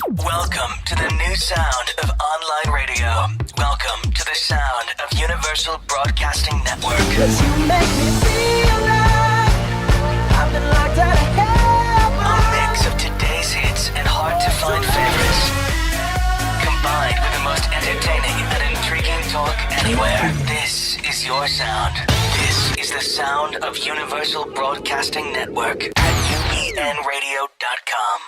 Welcome to the new sound of online radio. Welcome to the sound of Universal Broadcasting Network. 'Cause you make me feel like I've been locked out of hell. A mix of today's hits and hard-to-find favorites, combined with the most entertaining and intriguing talk anywhere. This is your sound. This is the sound of Universal Broadcasting Network at UBNradio.com.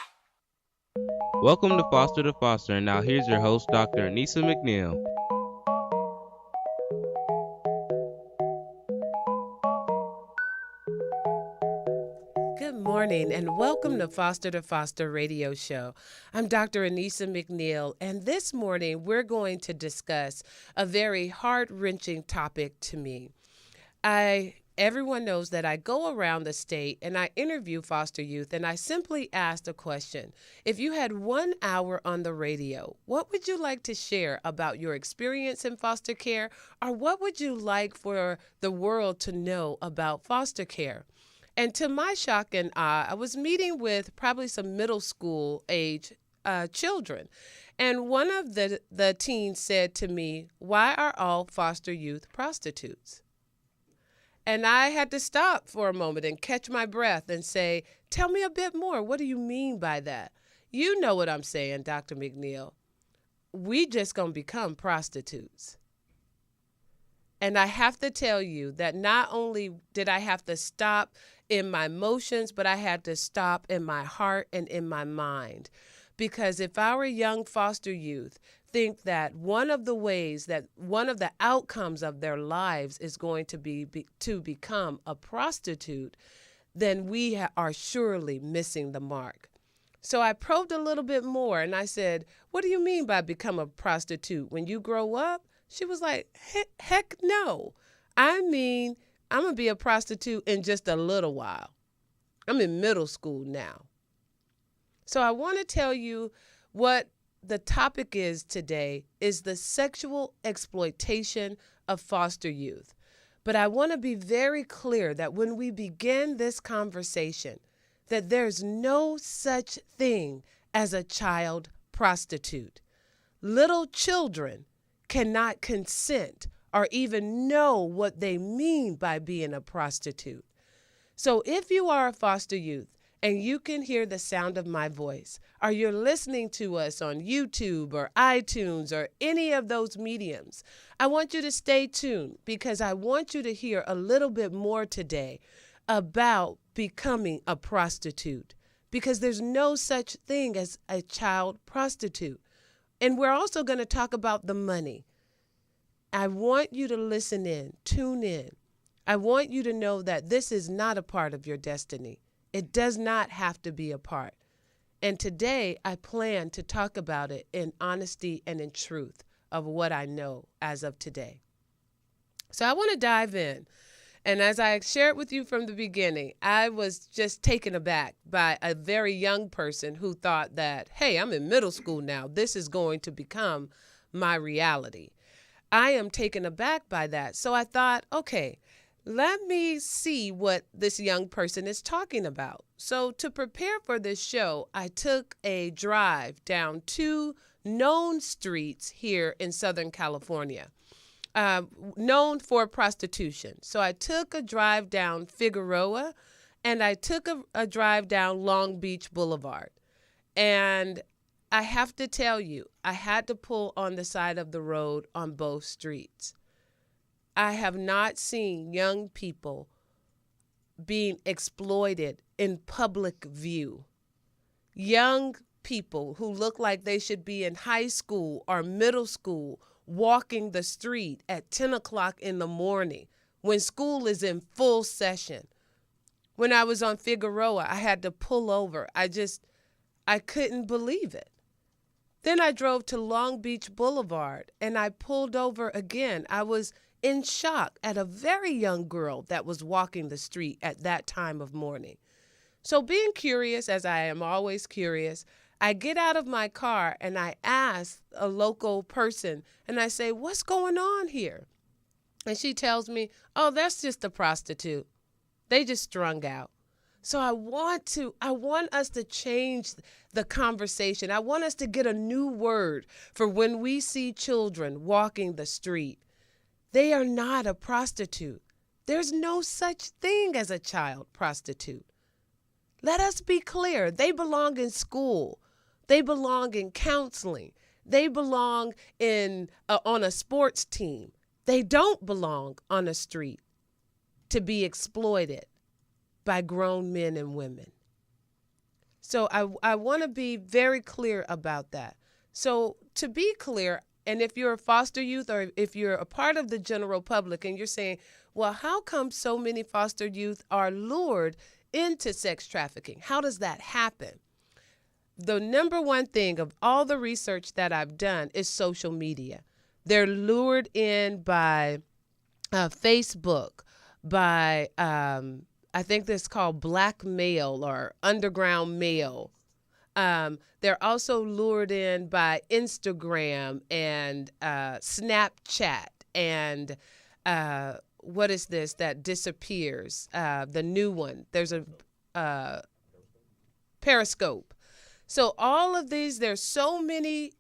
Welcome to Foster, and now here's your host, Dr. Anissa McNeil. Good morning, and welcome to Foster Radio Show. I'm Dr. Anissa McNeil, and this morning we're going to discuss a very heart-wrenching topic to me. Everyone knows that I go around the state and I interview foster youth, and I simply ask the question: if you had 1 hour on the radio, what would you like to share about your experience in foster care, or what would you like for the world to know about foster care? And to my shock and awe, I was meeting with probably some middle school age children, and one of the teens said to me, "Why are all foster youth prostitutes?" And I had to stop for a moment and catch my breath and say, "Tell me a bit more. What do you mean by that?" You know what I'm saying, Dr. McNeil. We just gonna become prostitutes. And I have to tell you that not only did I have to stop in my emotions, but I had to stop in my heart and in my mind. Because if our young foster youth think that one of the outcomes of their lives is going to be to become a prostitute, then we are surely missing the mark. So I probed a little bit more and I said, "What do you mean by become a prostitute? When you grow up?" She was like, heck no. I mean, I'm going to be a prostitute in just a little while. I'm in middle school now. So I want to tell you what the topic is today is the sexual exploitation of foster youth. But I want to be very clear that when we begin this conversation, that there's no such thing as a child prostitute. Little children cannot consent or even know what they mean by being a prostitute. So if you are a foster youth and you can hear the sound of my voice, or you're listening to us on YouTube or iTunes or any of those mediums, I want you to stay tuned because I want you to hear a little bit more today about becoming a prostitute, because there's no such thing as a child prostitute. And we're also going to talk about the money. I want you to listen in, tune in. I want you to know that this is not a part of your destiny. It does not have to be a part. And today I plan to talk about it in honesty and in truth of what I know as of today. So I want to dive in. And as I shared with you from the beginning, I was just taken aback by a very young person who thought that, hey, I'm in middle school now. This is going to become my reality. I am taken aback by that. So I thought, okay, let me see what this young person is talking about. So to prepare for this show, I took a drive down 2 known streets here in Southern California, known for prostitution. So I took a drive down Figueroa and I took a drive down Long Beach Boulevard. And I have to tell you, I had to pull on the side of the road on both streets. I have not seen young people being exploited in public view. Young people who look like they should be in high school or middle school walking the street at 10 o'clock in the morning when school is in full session. When I was on Figueroa, I had to pull over. I couldn't believe it. Then I drove to Long Beach Boulevard and I pulled over again. I was in shock at a very young girl that was walking the street at that time of morning. So being curious, as I am always curious, I get out of my car and I ask a local person and I say, "What's going on here?" And she tells me, "Oh, that's just a prostitute. They just strung out." So I want us to change the conversation. I want us to get a new word for when we see children walking the street. They are not a prostitute. There's no such thing as a child prostitute. Let us be clear. They belong in school. They belong in counseling. They belong on a sports team. They don't belong on a street to be exploited by grown men and women. So I want to be very clear about that. So to be clear, and if you're a foster youth or if you're a part of the general public and you're saying, well, how come so many foster youth are lured into sex trafficking? How does that happen? The number one thing of all the research that I've done is social media. They're lured in by Facebook, by I think this called blackmail or underground mail. They're also lured in by Instagram and Snapchat and what is this that disappears? The new one. There's a Periscope. So all of these, there's so many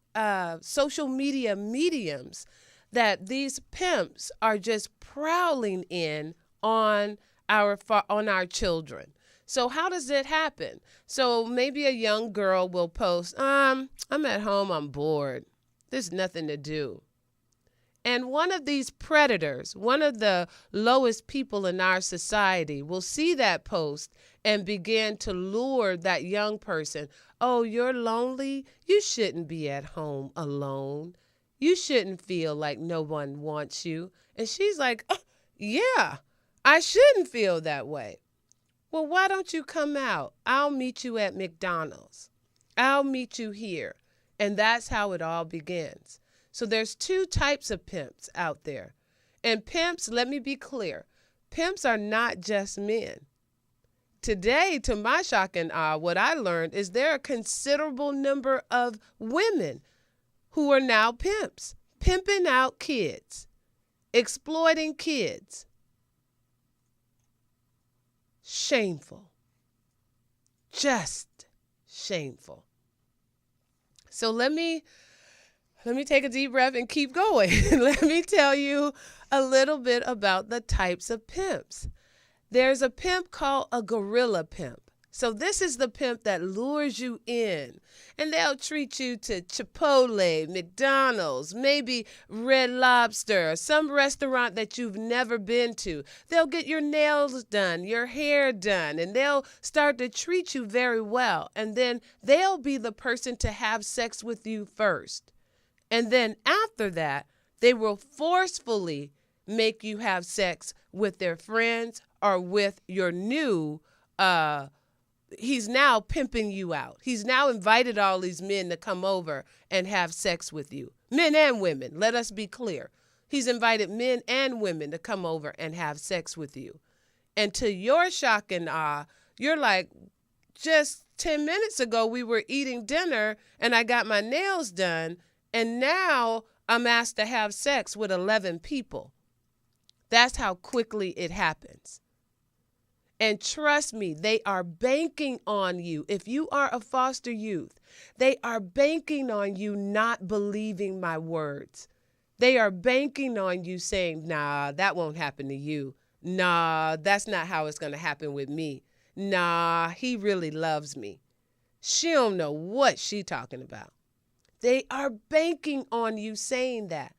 social media mediums that these pimps are just prowling in on our children. So how does it happen? So maybe a young girl will post, I'm at home, I'm bored. There's nothing to do. And one of these predators, one of the lowest people in our society, will see that post and begin to lure that young person. Oh, you're lonely? You shouldn't be at home alone. You shouldn't feel like no one wants you. And she's like, oh, yeah, I shouldn't feel that way. Well, why don't you come out? I'll meet you at McDonald's. I'll meet you here. And that's how it all begins. So there's two types of pimps out there. And pimps, let me be clear, pimps are not just men. Today, to my shock and awe, what I learned is there are a considerable number of women who are now pimps, pimping out kids, exploiting kids. Shameful. Just shameful. So let me take a deep breath and keep going. Let me tell you a little bit about the types of pimps. There's a pimp called a gorilla pimp. So this is the pimp that lures you in, and they'll treat you to Chipotle, McDonald's, maybe Red Lobster, or some restaurant that you've never been to. They'll get your nails done, your hair done, and they'll start to treat you very well. And then they'll be the person to have sex with you first. And then after that, they will forcefully make you have sex with their friends or with your new he's now pimping you out. He's now invited all these men to come over and have sex with you. Men and women, let us be clear. He's invited men and women to come over and have sex with you. And to your shock and awe, you're like, just 10 minutes ago we were eating dinner and I got my nails done, and now I'm asked to have sex with 11 people. That's how quickly it happens. And trust me, they are banking on you. If you are a foster youth, they are banking on you not believing my words. They are banking on you saying, nah, that won't happen to you. Nah, that's not how it's going to happen with me. Nah, he really loves me. She don't know what she talking about. They are banking on you saying that.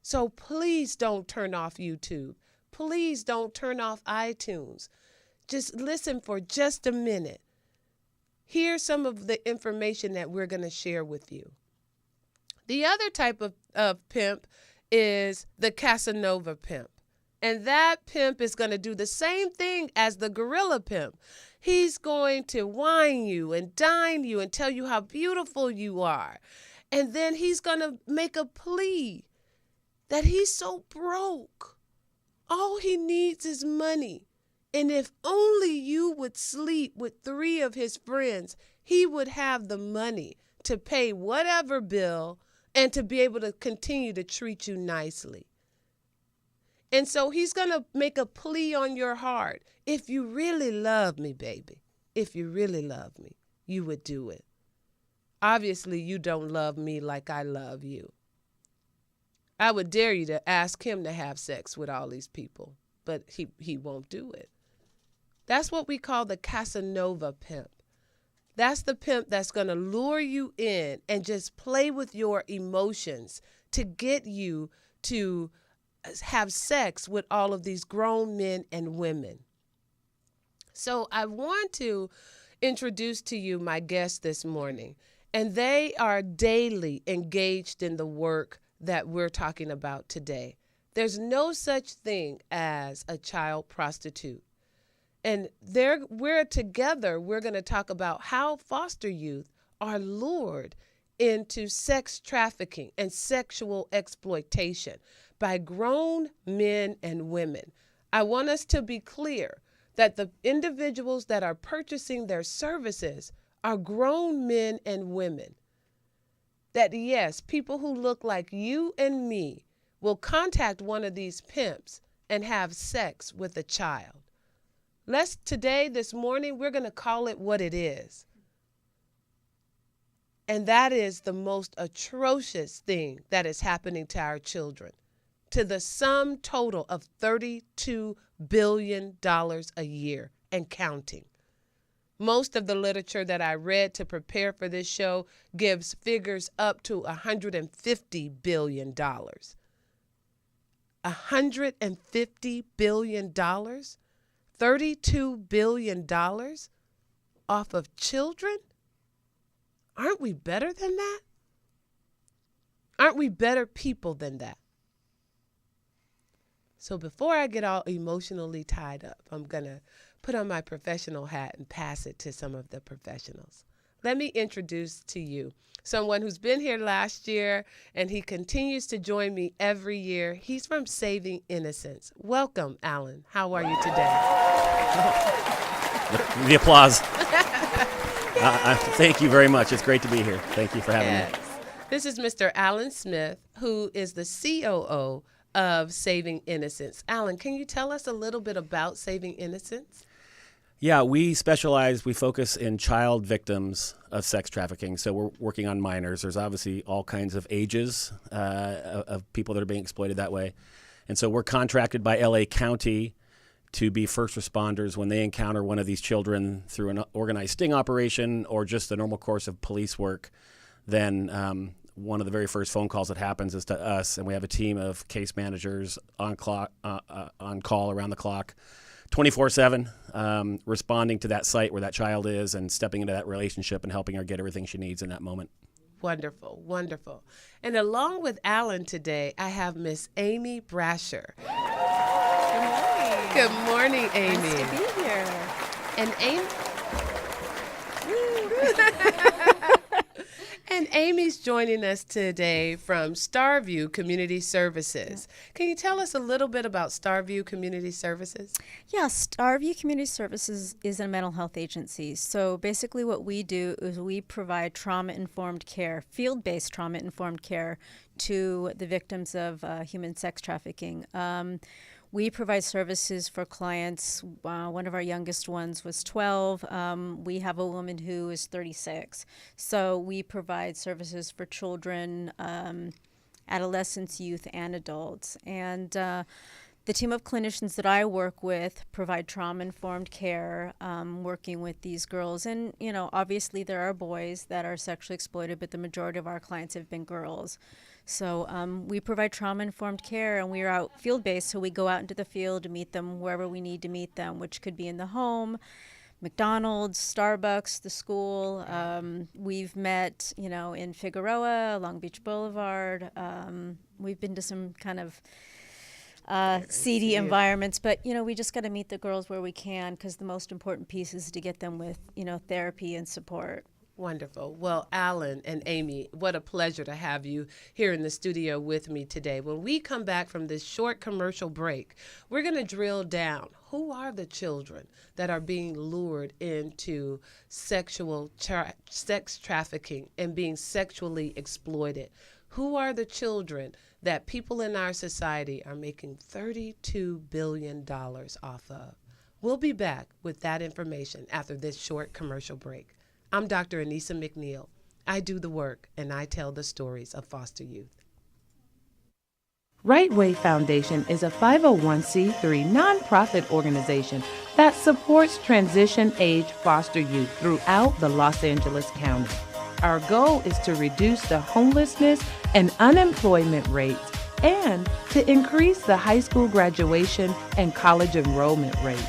So please don't turn off YouTube. Please don't turn off iTunes. Just listen for just a minute. Here's some of the information that we're going to share with you. The other type of pimp is the Casanova pimp. And that pimp is going to do the same thing as the gorilla pimp. He's going to wine you and dine you and tell you how beautiful you are. And then he's going to make a plea that he's so broke. All he needs is money. And if only you would sleep with 3 of his friends, he would have the money to pay whatever bill and to be able to continue to treat you nicely. And so he's going to make a plea on your heart. If you really love me, baby, if you really love me, you would do it. Obviously, you don't love me like I love you. I would dare you to ask him to have sex with all these people, but he won't do it. That's what we call the Casanova pimp. That's the pimp that's going to lure you in and just play with your emotions to get you to have sex with all of these grown men and women. So I want to introduce to you my guests this morning, and they are daily engaged in the work that we're talking about today. There's no such thing as a child prostitute. And we're together, we're going to talk about how foster youth are lured into sex trafficking and sexual exploitation by grown men and women. I want us to be clear that the individuals that are purchasing their services are grown men and women. That yes, people who look like you and me will contact one of these pimps and have sex with a child. This morning, we're going to call it what it is. And that is the most atrocious thing that is happening to our children, to the sum total of $32 billion a year and counting. Most of the literature that I read to prepare for this show gives figures up to $150 billion. $150 billion? $32 billion off of children? Aren't we better than that? Aren't we better people than that? So before I get all emotionally tied up, I'm going to put on my professional hat and pass it to some of the professionals. Let me introduce to you someone who's been here last year, and he continues to join me every year. He's from Saving Innocence. Welcome, Alan. How are you today? The applause. Thank you very much. It's great to be here. Thank you for having me. This is Mr. Alan Smith, who is the COO of Saving Innocence. Alan, can you tell us a little bit about Saving Innocence? Yeah, we focus in child victims of sex trafficking. So we're working on minors. There's obviously all kinds of ages of people that are being exploited that way. And so we're contracted by LA County to be first responders when they encounter one of these children through an organized sting operation or just the normal course of police work. Then one of the very first phone calls that happens is to us, and we have a team of case managers on call around the clock, 24/7, responding to that site where that child is and stepping into that relationship and helping her get everything she needs in that moment. Wonderful, wonderful. And along with Alan today, I have Miss Amy Brasher. Good morning. Good morning, Amy. Nice to be here. And Amy. And Amy's joining us today from Starview Community Services. Can you tell us a little bit about Starview Community Services? Yeah, Starview Community Services is a mental health agency. So basically what we do is we provide trauma-informed care, field-based trauma-informed care to the victims of human sex trafficking. We provide services for clients. One of our youngest ones was 12. We have a woman who is 36. So we provide services for children, adolescents, youth, and adults. And the team of clinicians that I work with provide trauma-informed care, working with these girls. And, you know, obviously there are boys that are sexually exploited, but the majority of our clients have been girls. So we provide trauma-informed care, and we are out field-based, so we go out into the field to meet them wherever we need to meet them, which could be in the home, McDonald's, Starbucks, the school. We've met, you know, in Figueroa, Long Beach Boulevard. We've been to some kind of seedy environments, but, you know, we just got to meet the girls where we can, because the most important piece is to get them with, you know, therapy and support. Wonderful. Well, Alan and Amy, what a pleasure to have you here in the studio with me today. When we come back from this short commercial break, we're going to drill down. Who are the children that are being lured into sex trafficking and being sexually exploited? Who are the children that people in our society are making $32 billion off of? We'll be back with that information after this short commercial break. I'm Dr. Anissa McNeil. I do the work and I tell the stories of foster youth. Right Way Foundation is a 501c3 nonprofit organization that supports transition-age foster youth throughout the Los Angeles County. Our goal is to reduce the homelessness and unemployment rates and to increase the high school graduation and college enrollment rates.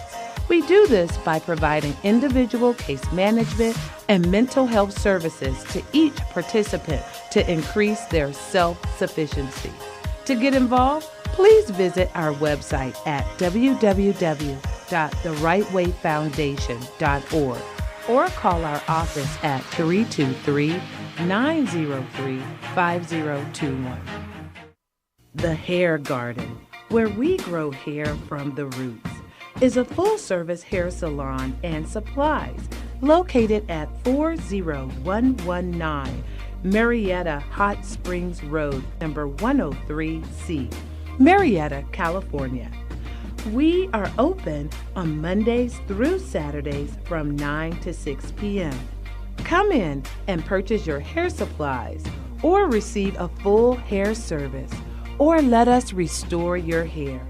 We do this by providing individual case management and mental health services to each participant to increase their self-sufficiency. To get involved, please visit our website at www.therightwayfoundation.org or call our office at 323-903-5021. The Hair Garden, where we grow hair from the roots, is a full-service hair salon and supplies located at 40119 Marietta Hot Springs Road, number 103C, Marietta, California. We are open on Mondays through Saturdays from 9 to 6 p.m. Come in and purchase your hair supplies or receive a full hair service or let us restore your hair.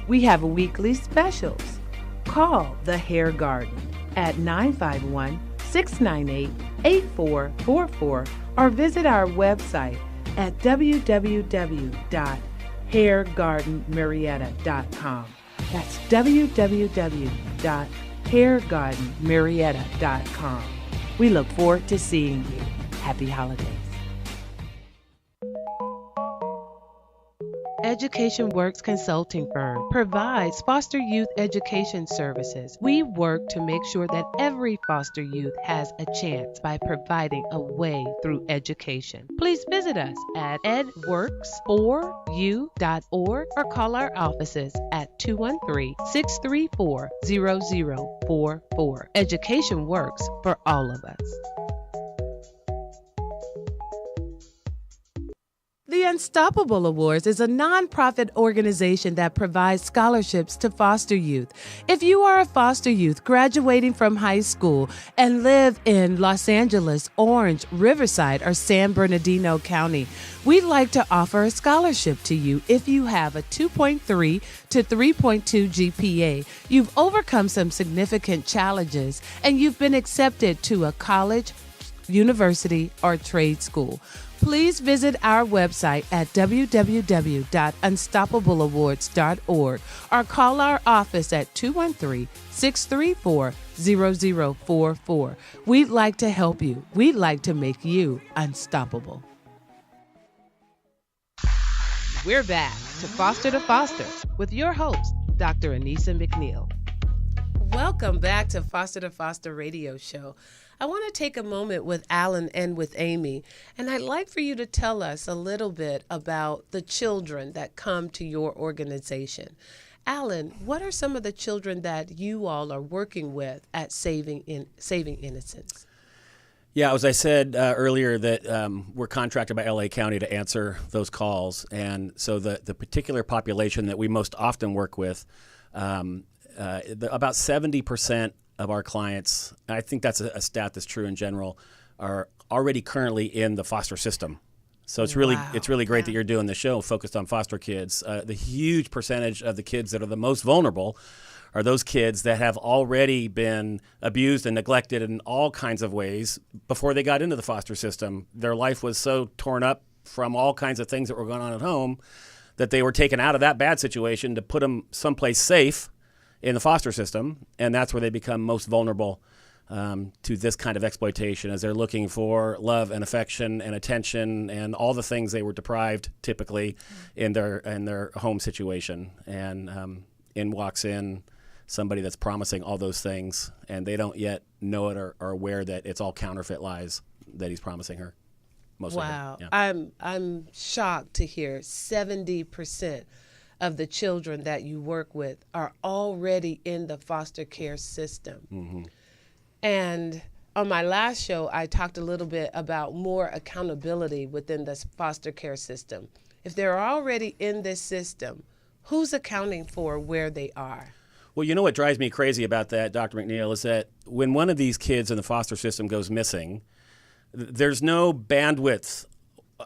We have weekly specials. Call The Hair Garden at 951-698-8444 or visit our website at www.hairgardenmarietta.com. That's www.hairgardenmarietta.com. We look forward to seeing you. Happy holidays. Education Works Consulting Firm provides foster youth education services. We work to make sure that every foster youth has a chance by providing a way through education. Please visit us at edworks4u.org or call our offices at 213-634-0044. Education works for all of us. The Unstoppable Awards is a nonprofit organization that provides scholarships to foster youth. If you are a foster youth graduating from high school and live in Los Angeles, Orange, Riverside, or San Bernardino County, we'd like to offer a scholarship to you if you have a 2.3 to 3.2 GPA, you've overcome some significant challenges, and you've been accepted to a college, university, or trade school. Please visit our website at www.unstoppableawards.org or call our office at 213-634-0044. We'd like to help you. We'd like to make you unstoppable. We're back to Foster with your host, Dr. Anissa McNeil. Welcome back to Foster Radio Show. I want to take a moment with Alan and with Amy, and I'd like for you to tell us a little bit about the children that come to your organization. Alan, what are some of the children that you all are working with at Saving Innocence? Yeah, as I said earlier, that we're contracted by LA County to answer those calls, and so the particular population that we most often work with, about 70% of our clients, and I think that's a stat that's true in general, are already currently in the foster system. So it's really great that you're doing the show focused on foster kids. The huge percentage of the kids that are the most vulnerable are those kids that have already been abused and neglected in all kinds of ways before they got into the foster system. Their life was so torn up from all kinds of things that were going on at home that they were taken out of that bad situation to put them someplace safe in the foster system, and that's where they become most vulnerable to this kind of exploitation, as they're looking for love and affection and attention and all the things they were deprived typically in their home situation. And in walks in somebody that's promising all those things, and they don't yet know it or are aware that it's all counterfeit lies that he's promising her. Wow. Yeah. I'm shocked to hear 70% of the children that you work with are already in the foster care system. Mm-hmm. And on my last show, I talked a little bit about more accountability within the foster care system. If they're already in this system, who's accounting for where they are? Well, you know what drives me crazy about that, Dr. McNeil, is that when one of these kids in the foster system goes missing, there's no bandwidth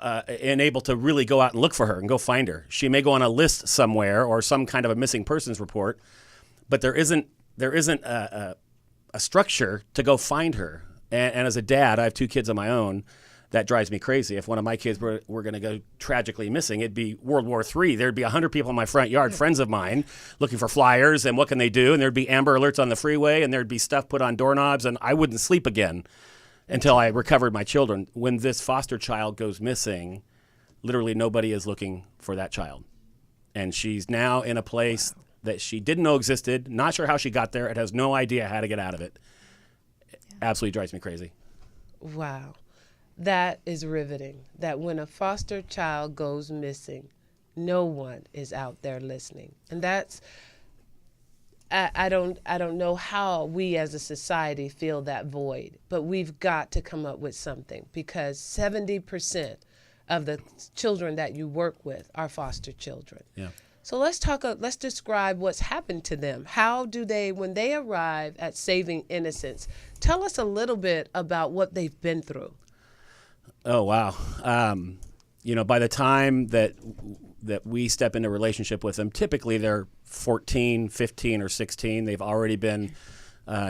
and able to really go out and look for her and go find her. She may go on a list somewhere or some kind of a missing persons report, but there isn't a structure to go find her. And as a dad, I have 2 kids of my own. That drives me crazy. If one of my kids were going to go tragically missing, it'd be World War III. There'd be 100 people in my front yard, friends of mine, looking for flyers and what can they do? And there'd be Amber Alerts on the freeway and there'd be stuff put on doorknobs and I wouldn't sleep again until I recovered my children. When this foster child goes missing, literally nobody is looking for that child. And she's now in a place that she didn't know existed, not sure how she got there, and has no idea how to get out of it. Absolutely drives me crazy. Wow. That is riveting, that when a foster child goes missing, no one is out there listening. And that's, I don't know how we as a society feel that void, but we've got to come up with something, because 70% of the children that you work with are foster children. Yeah. So let's describe what's happened to them. How do they, when they arrive at Saving Innocence, tell us a little bit about what they've been through. Oh, wow. By the time that we step into a relationship with them, typically they're 14, 15, or 16. They've already been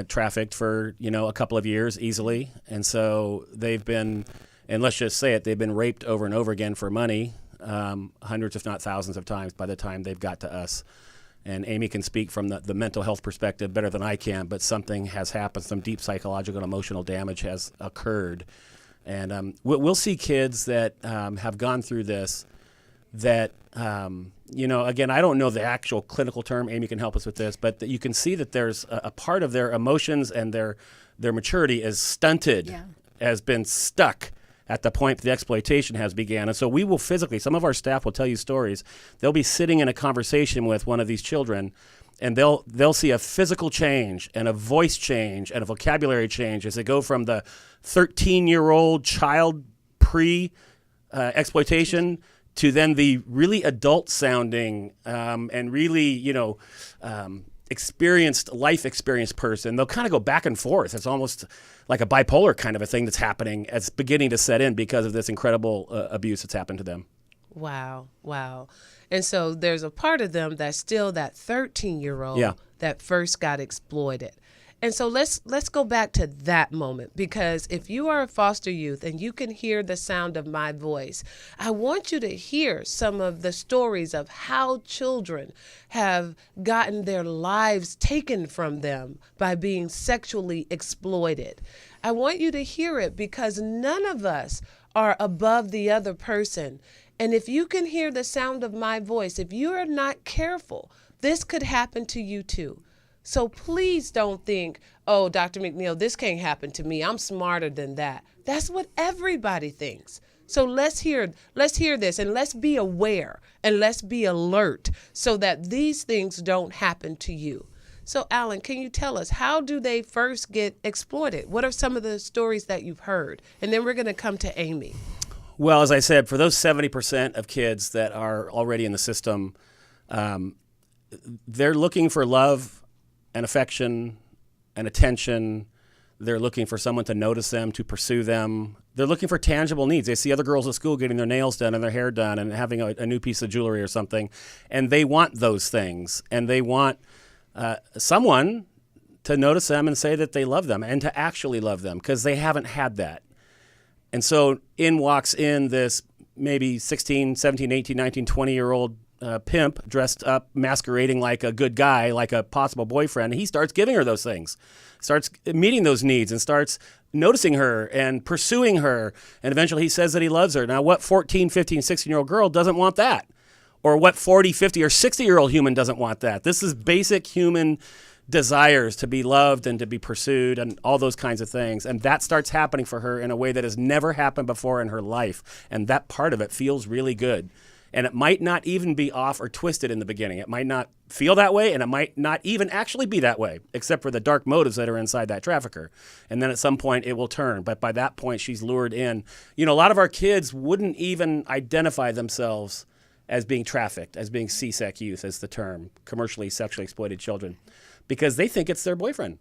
trafficked for, a couple of years easily. And so they've been, and let's just say it, they've been raped over and over again for money, hundreds if not thousands of times by the time they've got to us. And Amy can speak from the mental health perspective better than I can, but something has happened. Some deep psychological and emotional damage has occurred. And we'll see kids that have gone through this that, again, I don't know the actual clinical term. Amy can help us with this, but that you can see that there's a part of their emotions and their maturity is stunted, has been stuck at the point the exploitation has began. And so we will physically, some of our staff will tell you stories. They'll be sitting in a conversation with one of these children, and they'll see a physical change and a voice change and a vocabulary change as they go from the 13-year-old child pre-exploitation to then the really adult-sounding and really, life experienced person. They'll kind of go back and forth. It's almost like a bipolar kind of a thing that's happening. It's beginning to set in because of this incredible abuse that's happened to them. Wow. And so there's a part of them that's still that 13-year-old that first got exploited. And so let's go back to that moment, because if you are a foster youth and you can hear the sound of my voice, I want you to hear some of the stories of how children have gotten their lives taken from them by being sexually exploited. I want you to hear it because none of us are above the other person. And if you can hear the sound of my voice, if you are not careful, this could happen to you too. So please don't think, oh, Dr. McNeil, this can't happen to me. I'm smarter than that. That's what everybody thinks. So let's hear this, and let's be aware and let's be alert so that these things don't happen to you. So Alan, can you tell us, how do they first get exploited? What are some of the stories that you've heard? And then we're going to come to Amy. Well, as I said, for those 70% of kids that are already in the system, they're looking for love and affection and attention. They're looking for someone to notice them, to pursue them. They're looking for tangible needs. They see other girls at school getting their nails done and their hair done and having a new piece of jewelry or something, and they want those things. And they want someone to notice them and say that they love them and to actually love them, because they haven't had that. And so in walks in this maybe 16, 17, 18, 19, 20-year-old pimp dressed up, masquerading like a good guy, like a possible boyfriend. And he starts giving her those things, starts meeting those needs, and starts noticing her and pursuing her. And eventually he says that he loves her. Now, what 14, 15, 16-year-old girl doesn't want that? Or what 40, 50, or 60-year-old human doesn't want that? This is basic human desires to be loved and to be pursued and all those kinds of things. And that starts happening for her in a way that has never happened before in her life. And that part of it feels really good. And it might not even be off or twisted in the beginning. It might not feel that way, and it might not even actually be that way, except for the dark motives that are inside that trafficker. And then at some point it will turn. But by that point, she's lured in. A lot of our kids wouldn't even identify themselves as being trafficked, as being CSEC youth, as the term, commercially sexually exploited children, because they think it's their boyfriend.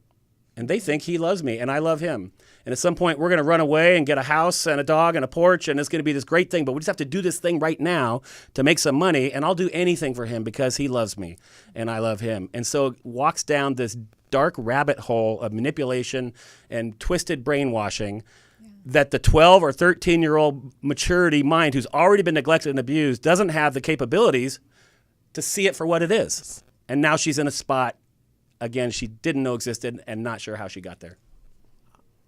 And they think he loves me and I love him. And at some point, we're going to run away and get a house and a dog and a porch, and it's going to be this great thing. But we just have to do this thing right now to make some money, and I'll do anything for him because he loves me and I love him. And so it walks down this dark rabbit hole of manipulation and twisted brainwashing that the 12 or 13-year-old maturity mind who's already been neglected and abused doesn't have the capabilities to see it for what it is. And now she's in a spot, again, she didn't know existed and not sure how she got there.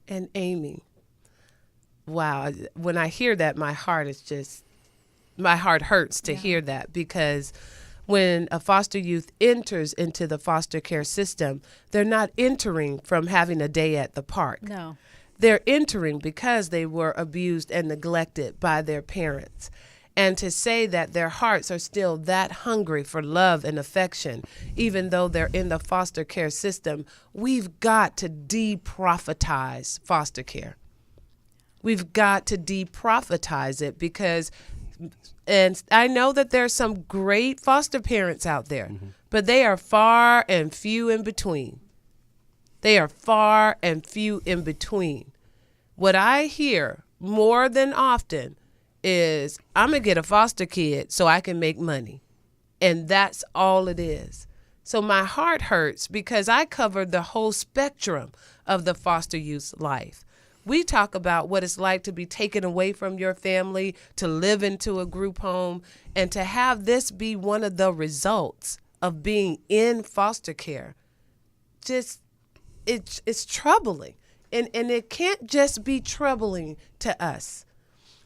And Amy, wow, when I hear that, my heart hurts to hear that, because when a foster youth enters into the foster care system, they're not entering from having a day at the park. No. They're entering because they were abused and neglected by their parents. And to say that their hearts are still that hungry for love and affection, even though they're in the foster care system, we've got to de-profitize foster care. We've got to de-profitize it, because, and I know that there's some great foster parents out there, but they are far and few in between. They are far and few in between. What I hear more than often is, I'm going to get a foster kid so I can make money. And that's all it is. So my heart hurts because I covered the whole spectrum of the foster youth's life. We talk about what it's like to be taken away from your family, to live into a group home, and to have this be one of the results of being in foster care. Just, it's troubling. And it can't just be troubling to us.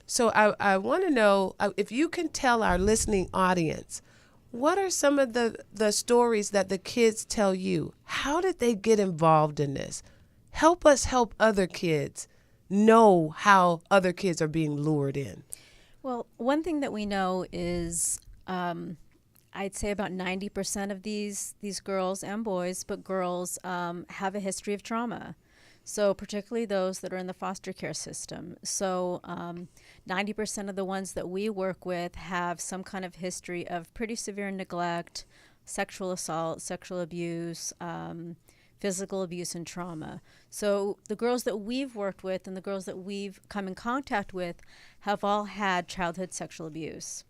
So I want to know if you can tell our listening audience, what are some of the stories that the kids tell you? How did they get involved in this? Help us help other kids know how other kids are being lured in. Well, one thing that we know is I'd say about 90% of these girls and boys, but girls have a history of trauma. So particularly those that are in the foster care system. So 90% of the ones that we work with have some kind of history of pretty severe neglect, sexual assault, sexual abuse, physical abuse, and trauma. So the girls that we've worked with and the girls that we've come in contact with have all had childhood sexual abuse.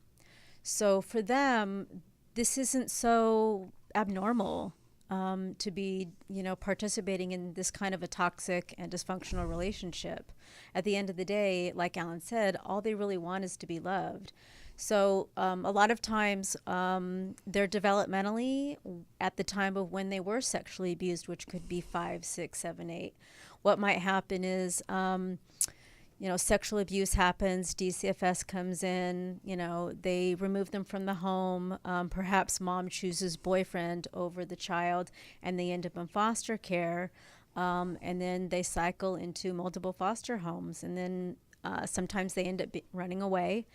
So for them, this isn't so abnormal to be, participating in this kind of a toxic and dysfunctional relationship. At the end of the day, like Alan said, all they really want is to be loved. So a lot of times they're developmentally at the time of when they were sexually abused, which could be 5, 6, 7, 8. What might happen is, sexual abuse happens, DCFS comes in, they remove them from the home. Perhaps mom chooses boyfriend over the child, and they end up in foster care. And then they cycle into multiple foster homes. And then sometimes they end up running away.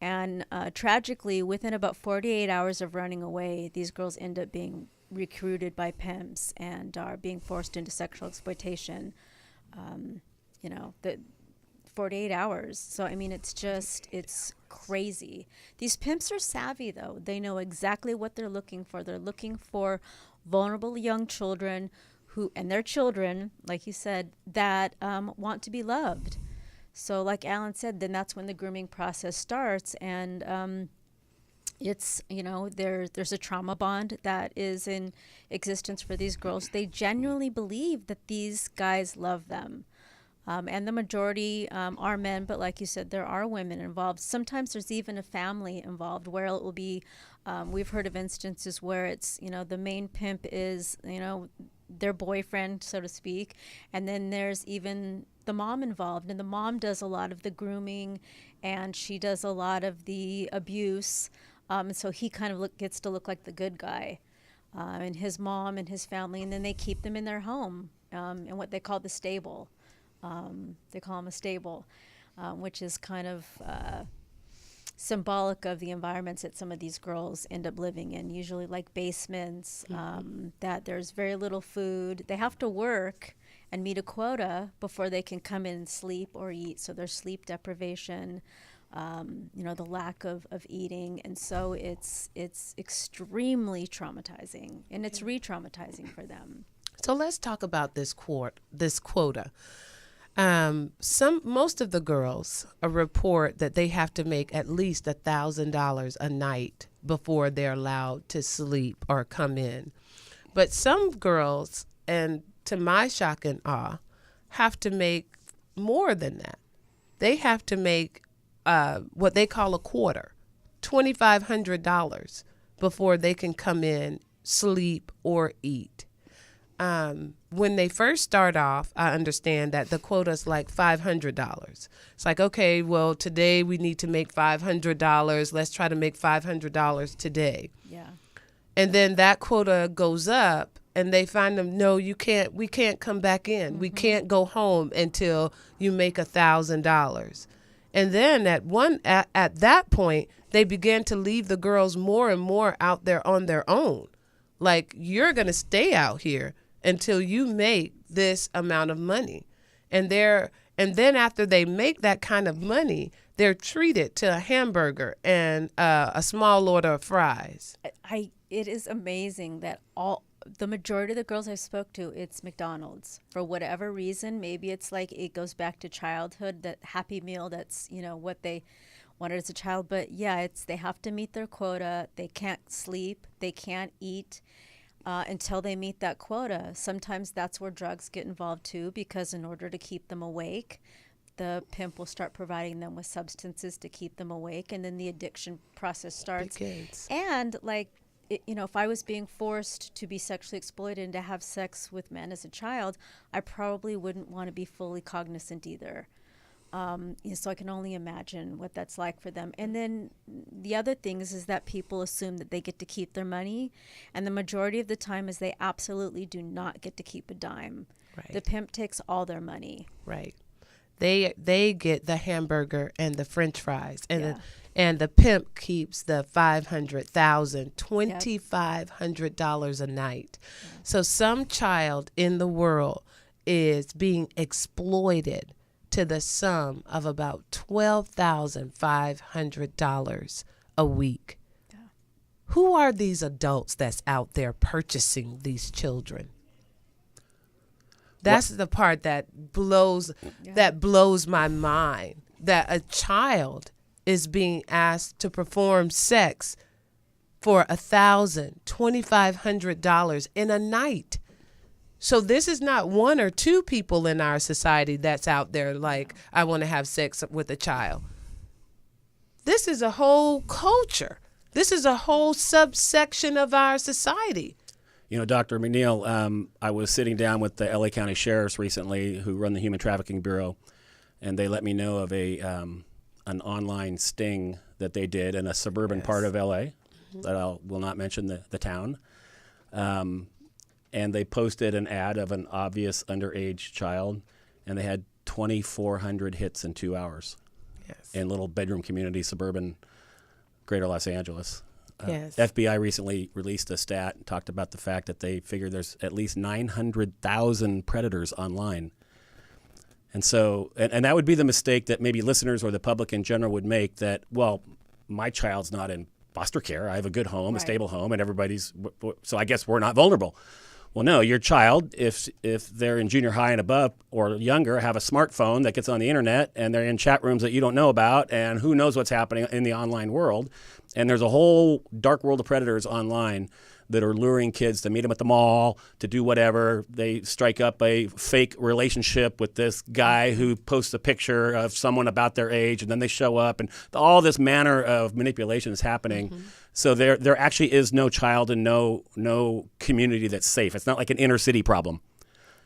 And tragically, within about 48 hours of running away, these girls end up being recruited by pimps and are being forced into sexual exploitation. 48 hours. So, it's crazy. These pimps are savvy, though. They know exactly what they're looking for. They're looking for vulnerable young children and their children, like you said, that want to be loved. So like Alan said, then that's when the grooming process starts. And it's, there's a trauma bond that is in existence for these girls. They genuinely believe that these guys love them. And the majority are men, but like you said, there are women involved. Sometimes there's even a family involved where it will be, we've heard of instances where it's, the main pimp is, their boyfriend, so to speak. And then there's even the mom involved. And the mom does a lot of the grooming and she does a lot of the abuse. And so he kind of gets to look like the good guy. And his mom and his family, and then they keep them in their home in what they call the stable. They call them a stable, which is kind of symbolic of the environments that some of these girls end up living in, usually like basements, that there's very little food. They have to work and meet a quota before they can come in and sleep or eat, so there's sleep deprivation. the lack of eating. And so it's extremely traumatizing, and it's re-traumatizing for them. So let's talk about this quota. Most of the girls report that they have to make at least $1,000 a night before they're allowed to sleep or come in. But some girls, and to my shock and awe, have to make more than that. They have to make what they call a quarter, $2,500 before they can come in, sleep, or eat. When they first start off, I understand that the quota is like $500. It's like, okay, well, today we need to make $500. Let's try to make $500 today. Yeah. And then that quota goes up, and they find them, no, we can't come back in. Mm-hmm. We can't go home until you make $1,000. And then at that point, they begin to leave the girls more and more out there on their own. Like, you're going to stay out here until you make this amount of money. And then after they make that kind of money, they're treated to a hamburger and a small order of fries. It is amazing that the majority of the girls I spoke to, it's McDonald's for whatever reason. Maybe it's like it goes back to childhood, that Happy Meal. That's what they wanted as a child. But yeah, they have to meet their quota. They can't sleep. They can't eat until they meet that quota. Sometimes that's where drugs get involved too, because in order to keep them awake, the pimp will start providing them with substances to keep them awake, and then the addiction process starts. Decades. And if I was being forced to be sexually exploited and to have sex with men as a child, I probably wouldn't want to be fully cognizant either. So I can only imagine what that's like for them. And then the other thing is that people assume that they get to keep their money, and the majority of the time is they absolutely do not get to keep a dime. Right. The pimp takes all their money. Right. They get the hamburger and the French fries, and the pimp keeps the $2,500 a night. Yeah. So some child in the world is being exploited to the sum of about $12,500 a week. Yeah. Who are these adults that's out there purchasing these children? That's the part that blows my mind, that a child is being asked to perform sex for $2,500 in a night. So this is not one or two people in our society that's out there like, I want to have sex with a child. This is a whole culture. This is a whole subsection of our society. Dr. McNeil, I was sitting down with the LA County Sheriffs recently, who run the Human Trafficking Bureau, and they let me know of an online sting that they did in a suburban part of LA, that I will not mention the town. And they posted an ad of an obvious underage child, and they had 2,400 hits in 2 hours in little bedroom community, suburban Greater Los Angeles. FBI recently released a stat and talked about the fact that they figure there's at least 900,000 predators online. And so, and that would be the mistake that maybe listeners or the public in general would make, that, well, my child's not in foster care. I have a good home, a stable home, and so I guess we're not vulnerable. Well, no, your child, if they're in junior high and above or younger, have a smartphone that gets on the internet, and they're in chat rooms that you don't know about, and who knows what's happening in the online world. And there's a whole dark world of predators online that are luring kids to meet them at the mall, to do whatever. They strike up a fake relationship with this guy who posts a picture of someone about their age, and then they show up, and all this manner of manipulation is happening. Mm-hmm. So there actually is no child and no community that's safe. It's not like an inner city problem.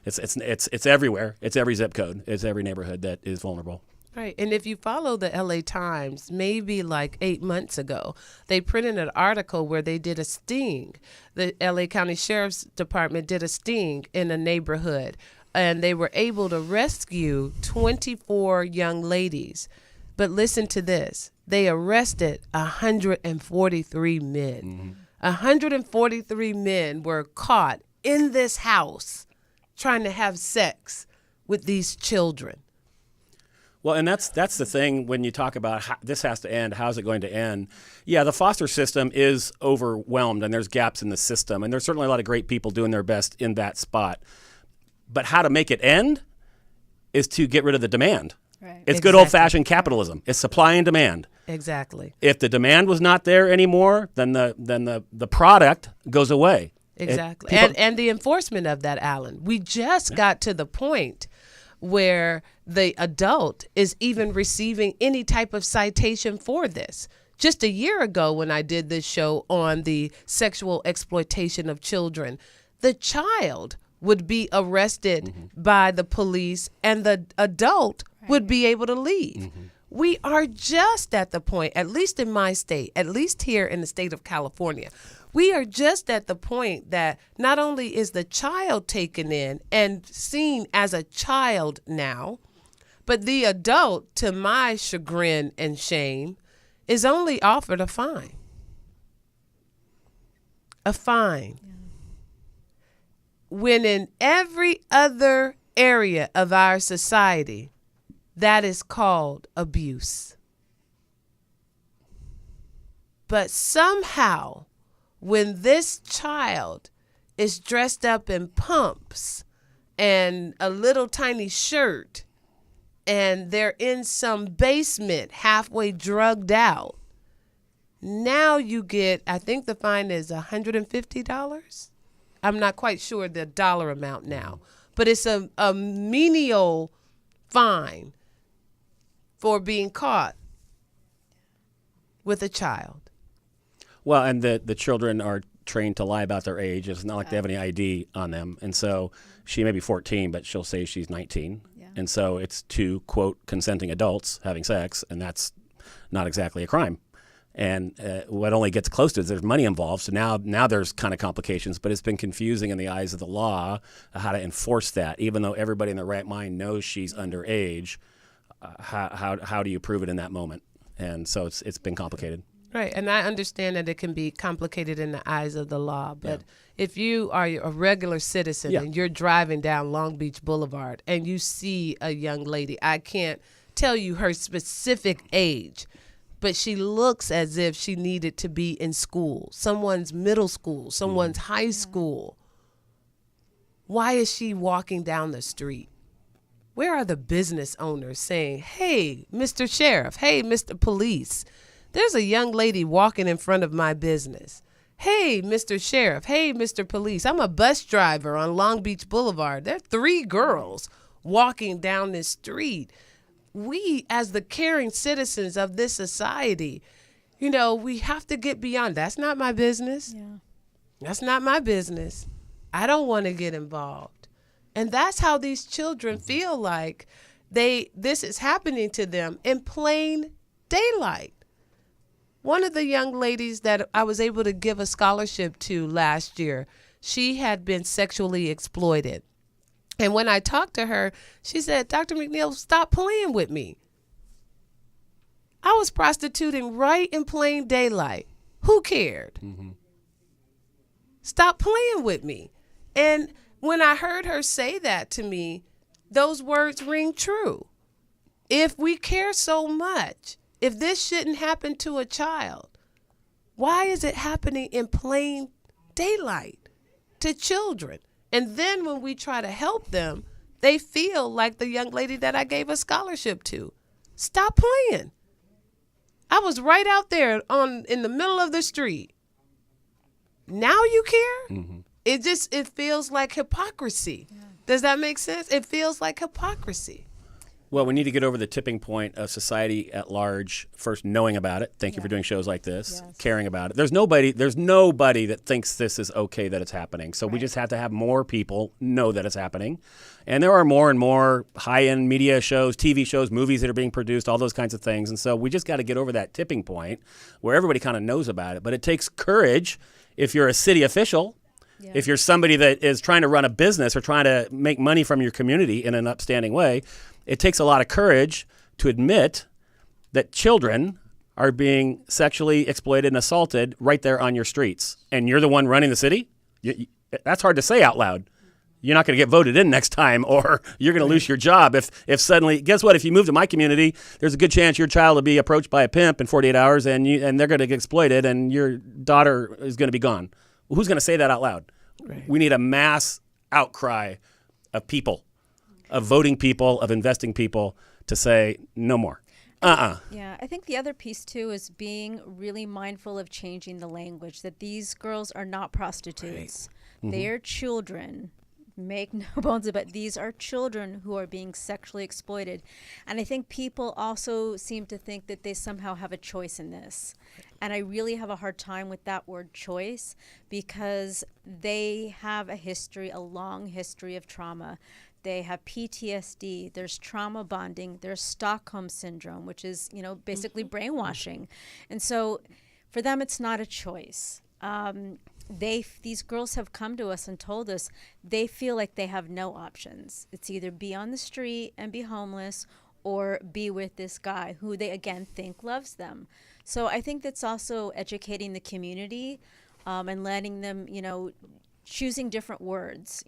It's everywhere. It's every zip code. It's every neighborhood that is vulnerable. Right. And if you follow the LA Times, maybe like 8 months ago, they printed an article where they did a sting. The LA County Sheriff's Department did a sting in a neighborhood, and they were able to rescue 24 young ladies. But listen to this. They arrested 143 men. Mm-hmm. 143 men were caught in this house trying to have sex with these children. Well, and that's the thing when you talk about how this has to end, how's it going to end? Yeah, the foster system is overwhelmed and there's gaps in the system. And there's certainly a lot of great people doing their best in that spot. But how to make it end is to get rid of the demand. Right. It's good old-fashioned capitalism. It's supply and demand. Exactly. If the demand was not there anymore, then the product goes away. Exactly. And the enforcement of that, Alan. We just got to the point where the adult is even receiving any type of citation for this. Just a year ago when I did this show on the sexual exploitation of children, the child would be arrested by the police and the adult would be able to leave. We are just at the point, at least in my state, at least here in the state of California, we are just at the point that not only is the child taken in and seen as a child now, but the adult, to my chagrin and shame, is only offered a fine. A fine. Yeah. When in every other area of our society, that is called abuse. But somehow, when this child is dressed up in pumps and a little tiny shirt and they're in some basement halfway drugged out, now you get, I think the fine is $150. I'm not quite sure the dollar amount now, but it's a menial fine for being caught with a child. Well, and the children are trained to lie about their age. It's not like they have any ID on them. And so she may be 14, but she'll say she's 19. Yeah. And so it's two, quote, consenting adults having sex, and that's not exactly a crime. And what only gets close to it is there's money involved. So now there's kind of complications, but it's been confusing in the eyes of the law how to enforce that. Even though everybody in their right mind knows she's underage, how do you prove it in that moment? And so it's been complicated. Right, and I understand that it can be complicated in the eyes of the law, but if you are a regular citizen and you're driving down Long Beach Boulevard and you see a young lady, I can't tell you her specific age, but she looks as if she needed to be in school, someone's middle school, someone's high school. Why is she walking down the street? Where are the business owners saying, hey, Mr. Sheriff, hey, Mr. Police, there's a young lady walking in front of my business. Hey, Mr. Sheriff. Hey, Mr. Police. I'm a bus driver on Long Beach Boulevard. There are 3 girls walking down this street. We, as the caring citizens of this society, we have to get beyond. That's not my business. Yeah. That's not my business. I don't want to get involved. And that's how these children feel like this is happening to them in plain daylight. One of the young ladies that I was able to give a scholarship to last year, she had been sexually exploited. And when I talked to her, she said, Dr. McNeil, stop playing with me. I was prostituting right in plain daylight. Who cared? Mm-hmm. Stop playing with me. And when I heard her say that to me, those words ring true. If we care so much, if this shouldn't happen to a child, why is it happening in plain daylight to children? And then when we try to help them, they feel like the young lady that I gave a scholarship to. Stop playing. I was right out there in the middle of the street. Now you care? Mm-hmm. It feels like hypocrisy. Yeah. Does that make sense? It feels like hypocrisy. Well, we need to get over the tipping point of society at large, first knowing about it. Thank you for doing shows like this, caring about it. There's nobody that thinks this is okay that it's happening. So we just have to have more people know that it's happening. And there are more and more high-end media shows, TV shows, movies that are being produced, all those kinds of things. And so we just got to get over that tipping point where everybody kind of knows about it. But it takes courage if you're a city official. Yeah. If you're somebody that is trying to run a business or trying to make money from your community in an upstanding way, it takes a lot of courage to admit that children are being sexually exploited and assaulted right there on your streets. And you're the one running the city? That's hard to say out loud. you're not going to get voted in next time, or you're going to lose your job. If suddenly, guess what? If you move to my community, there's a good chance your child will be approached by a pimp in 48 hours, and they're going to get exploited, and your daughter is going to be gone. Well, who's going to say that out loud? Right. We need a mass outcry of people, of voting people, of investing people to say no more. Yeah, I think the other piece too is being really mindful of changing the language, that these girls are not prostitutes. Right. They are children. Make no bones about it. These are children who are being sexually exploited. And I think people also seem to think that they somehow have a choice in this. And I really have a hard time with that word choice, because they have a history, a long history of trauma. They have PTSD, there's trauma bonding, there's Stockholm syndrome, which is, basically brainwashing. And so for them, it's not a choice. These girls have come to us and told us they feel like they have no options. It's either be on the street and be homeless, or be with this guy who they, again, think loves them. So I think that's also educating the community and letting them, choosing different words,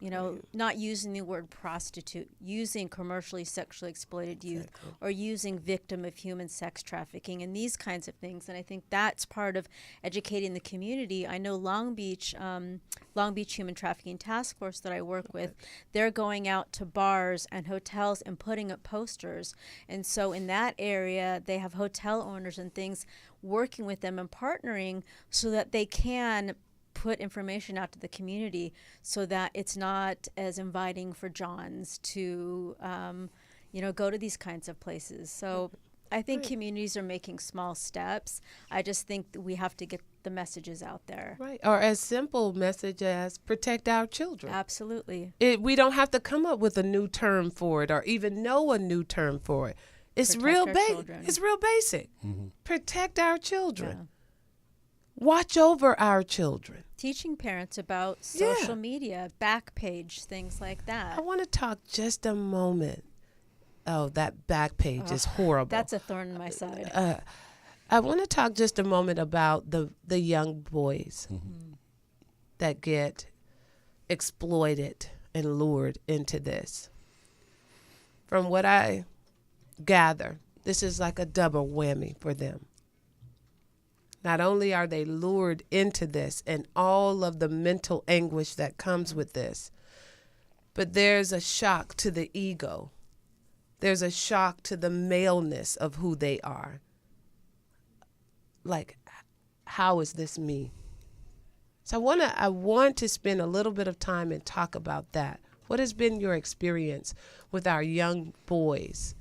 not using the word prostitute, using commercially sexually exploited youth, or using victim of human sex trafficking, and these kinds of things. And I think that's part of educating the community. I know Long Beach Human Trafficking Task Force that I work with, they're going out to bars and hotels and putting up posters. And so in that area, they have hotel owners and things working with them and partnering so that they can put information out to the community, so that it's not as inviting for Johns to, go to these kinds of places. So I think communities are making small steps. I just think that we have to get the messages out there. Right. Or as simple message as protect our children. Absolutely. We don't have to come up with a new term for it, or even know a new term for it. It's real basic. It's real basic. Mm-hmm. Protect our children. Yeah. Watch over our children. Teaching parents about social media, Backpage, things like that. I want to talk just a moment. Oh, that Backpage is horrible. That's a thorn in my side. I want to talk just a moment about the young boys that get exploited and lured into this. From what I gather, this is like a double whammy for them. Not only are they lured into this and all of the mental anguish that comes with this, but there's a shock to the ego. There's a shock to the maleness of who they are. Like, how is this me? So I want to spend a little bit of time and talk about that. What has been your experience with our young boys?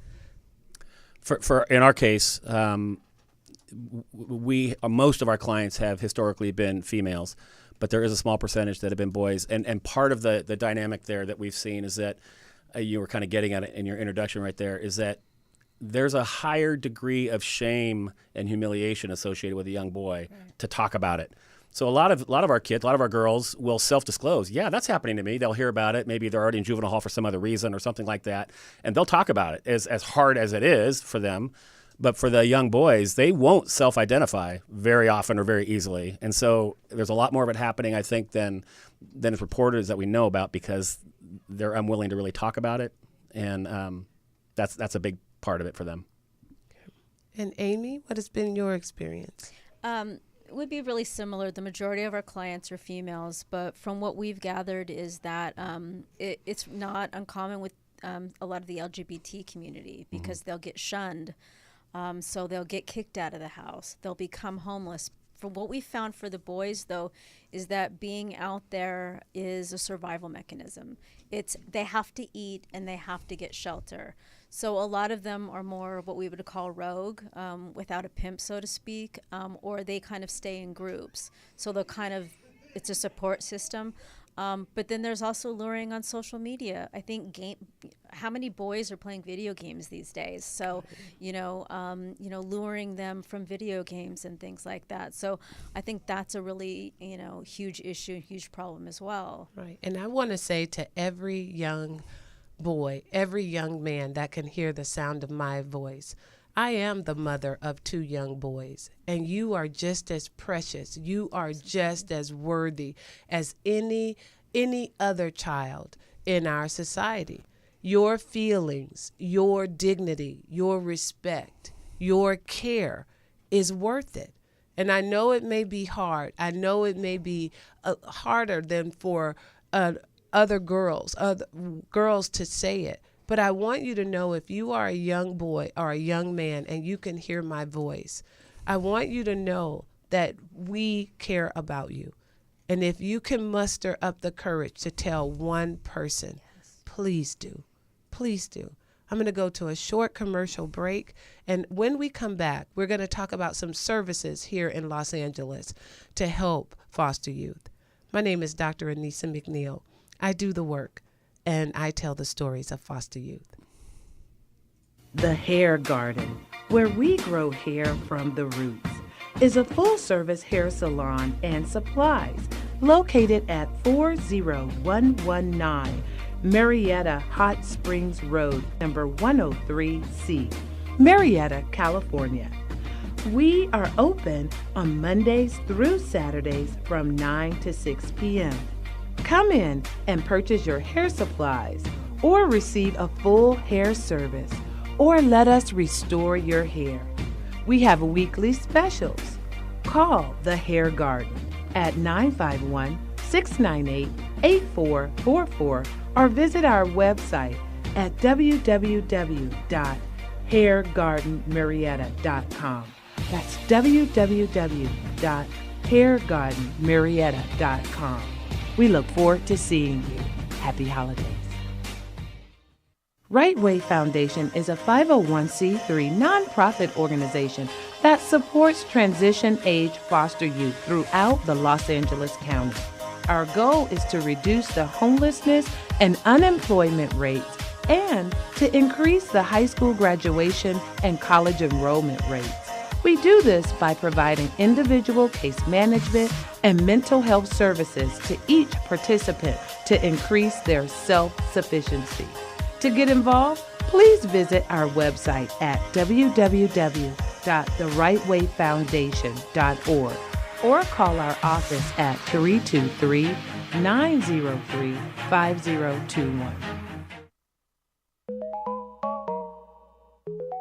For in our case, most of our clients have historically been females, but there is a small percentage that have been boys. And part of the dynamic there that we've seen is that you were kind of getting at it in your introduction right there, is that there's a higher degree of shame and humiliation associated with a young boy to talk about it. So a lot of our kids, a lot of our girls will self-disclose. Yeah, that's happening to me. They'll hear about it. Maybe they're already in juvenile hall for some other reason or something like that, and they'll talk about it as hard as it is for them. But for the young boys, they won't self-identify very often or very easily. And so there's a lot more of it happening, I think, than is reported that we know about, because they're unwilling to really talk about it. And that's a big part of it for them. And Amy, what has been your experience? It would be really similar. The majority of our clients are females, but from what we've gathered is that it's not uncommon with a lot of the LGBT community, because they'll get shunned. So they'll get kicked out of the house. They'll become homeless. For what we found for the boys, though, is that being out there is a survival mechanism. They have to eat and they have to get shelter. So a lot of them are more what we would call rogue, without a pimp, so to speak, or they kind of stay in groups. So it's a support system. But then there's also luring on social media. I think how many boys are playing video games these days? So, luring them from video games and things like that. So I think that's a really, huge issue, huge problem as well. Right. And I want to say to every young boy, every young man that can hear the sound of my voice, I am the mother of 2 young boys, and you are just as precious. You are just as worthy as any other child in our society. Your feelings, your dignity, your respect, your care is worth it. And I know it may be hard. I know it may be harder than for other girls to say it. But I want you to know, if you are a young boy or a young man and you can hear my voice, I want you to know that we care about you. And if you can muster up the courage to tell one person, please do. Please do. I'm going to go to a short commercial break. And when we come back, we're going to talk about some services here in Los Angeles to help foster youth. My name is Dr. Anissa McNeil. I do the work, and I tell the stories of foster youth. The Hair Garden, where we grow hair from the roots, is a full-service hair salon and supplies located at 40119 Marietta Hot Springs Road, number 103C, Marietta, California. We are open on Mondays through Saturdays from 9 to 6 p.m. Come in and purchase your hair supplies or receive a full hair service, or let us restore your hair. We have weekly specials. Call The Hair Garden at 951-698-8444 or visit our website at www.hairgardenmarietta.com. That's www.hairgardenmarietta.com. We look forward to seeing you. Happy holidays. Right Way Foundation is a 501c3 nonprofit organization that supports transition-age foster youth throughout the Los Angeles County. Our goal is to reduce the homelessness and unemployment rates and to increase the high school graduation and college enrollment rates. We do this by providing individual case management and mental health services to each participant to increase their self-sufficiency. To get involved, please visit our website at www.therightwayfoundation.org or call our office at 323-903-5021.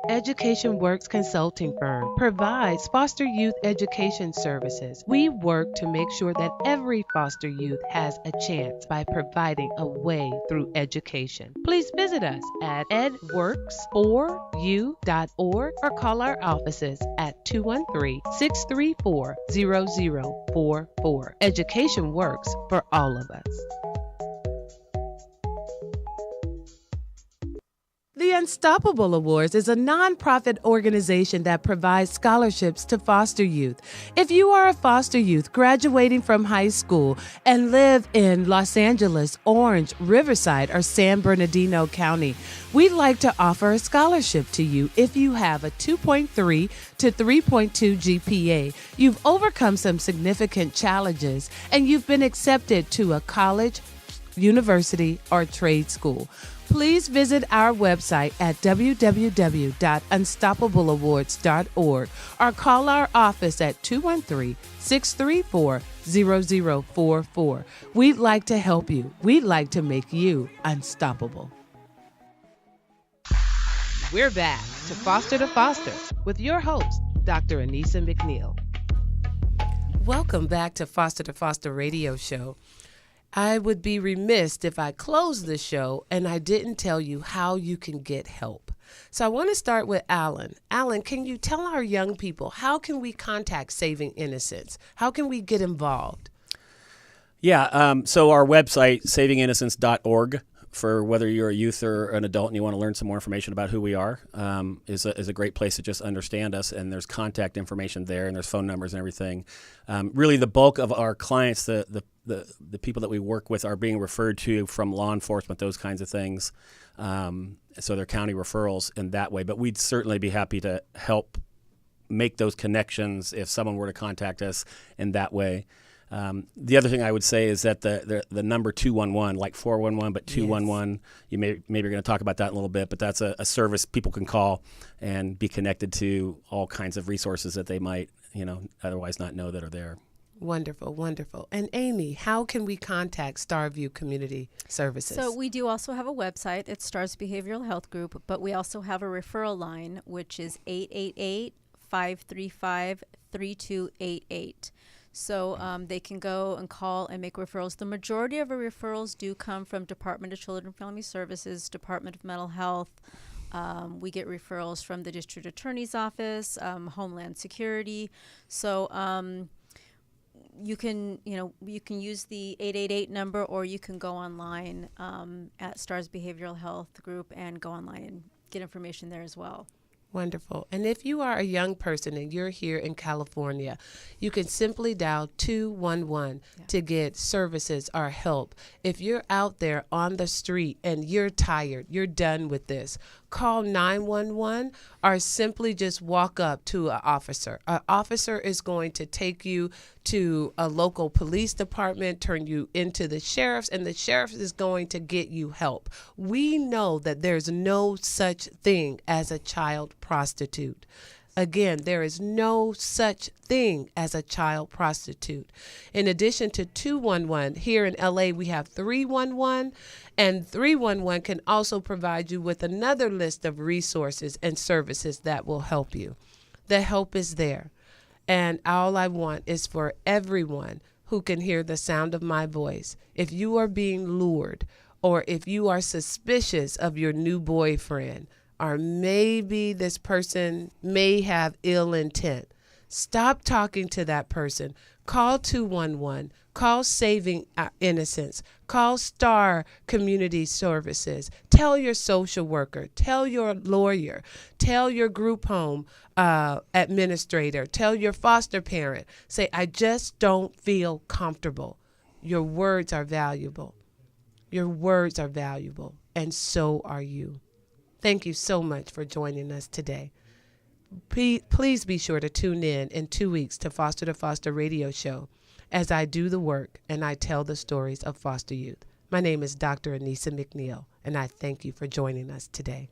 Education Works Consulting Firm provides foster youth education services. We work to make sure that every foster youth has a chance by providing a way through education. Please visit us at edworks4u.org or call our offices at 213-634-0044. Education works for all of us. The Unstoppable Awards is a nonprofit organization that provides scholarships to foster youth. If you are a foster youth graduating from high school and live in Los Angeles, Orange, Riverside, or San Bernardino County, we'd like to offer a scholarship to you if you have a 2.3 to 3.2 GPA, you've overcome some significant challenges, and you've been accepted to a college, university, or trade school. Please visit our website at www.unstoppableawards.org or call our office at 213-634-0044. We'd like to help you. We'd like to make you unstoppable. We're back to Foster with your host, Dr. Anissa McNeil. Welcome back to Foster radio show. I would be remiss if I closed the show and I didn't tell you how you can get help. So I want to start with Alan. Alan, can you tell our young people, how can we contact Saving Innocence? How can we get involved? Yeah, so our website, savinginnocence.org, for whether you're a youth or an adult and you want to learn some more information about who we are, is a great place to just understand us. And there's contact information there, and there's phone numbers and everything. Really, the bulk of our clients, the people that we work with, are being referred to from law enforcement, those kinds of things. So they're county referrals in that way. But we'd certainly be happy to help make those connections if someone were to contact us in that way. The other thing I would say is that the number 211, like 411, but 211, you maybe you're going to talk about that in a little bit, but that's a service people can call and be connected to all kinds of resources that they might, otherwise not know that are there. Wonderful, wonderful. And Amy, how can we contact Starview Community Services? So we do also have a website. It's Stars Behavioral Health Group, but we also have a referral line, which is 888-535-3288. So they can go and call and make referrals. The majority of our referrals do come from Department of Children and Family Services, Department of Mental Health. We get referrals from the District Attorney's Office, Homeland Security. So you can use the 888 number, or you can go online at Stars Behavioral Health Group and go online and get information there as well. Wonderful. And if you are a young person and you're here in California, you can simply dial 211 to get services or help. If you're out there on the street and you're tired, you're done with this, call 911 or simply just walk up to an officer. An officer is going to take you to a local police department, turn you into the sheriff's, and the sheriff is going to get you help. We know that there's no such thing as a child prostitute. Again, there is no such thing as a child prostitute. In addition to 211, here in LA, we have 311, and 311 can also provide you with another list of resources and services that will help you. The help is there. And all I want is for everyone who can hear the sound of my voice, if you are being lured, or if you are suspicious of your new boyfriend, or maybe this person may have ill intent, stop talking to that person. Call 211. Call Saving Innocence. Call Star Community Services. Tell your social worker. Tell your lawyer. Tell your group home administrator. Tell your foster parent. Say, I just don't feel comfortable. Your words are valuable. Your words are valuable, and so are you. Thank you so much for joining us today. Please be sure to tune in 2 weeks to Foster to Foster radio show as I do the work and I tell the stories of foster youth. My name is Dr. Anissa McNeil, and I thank you for joining us today.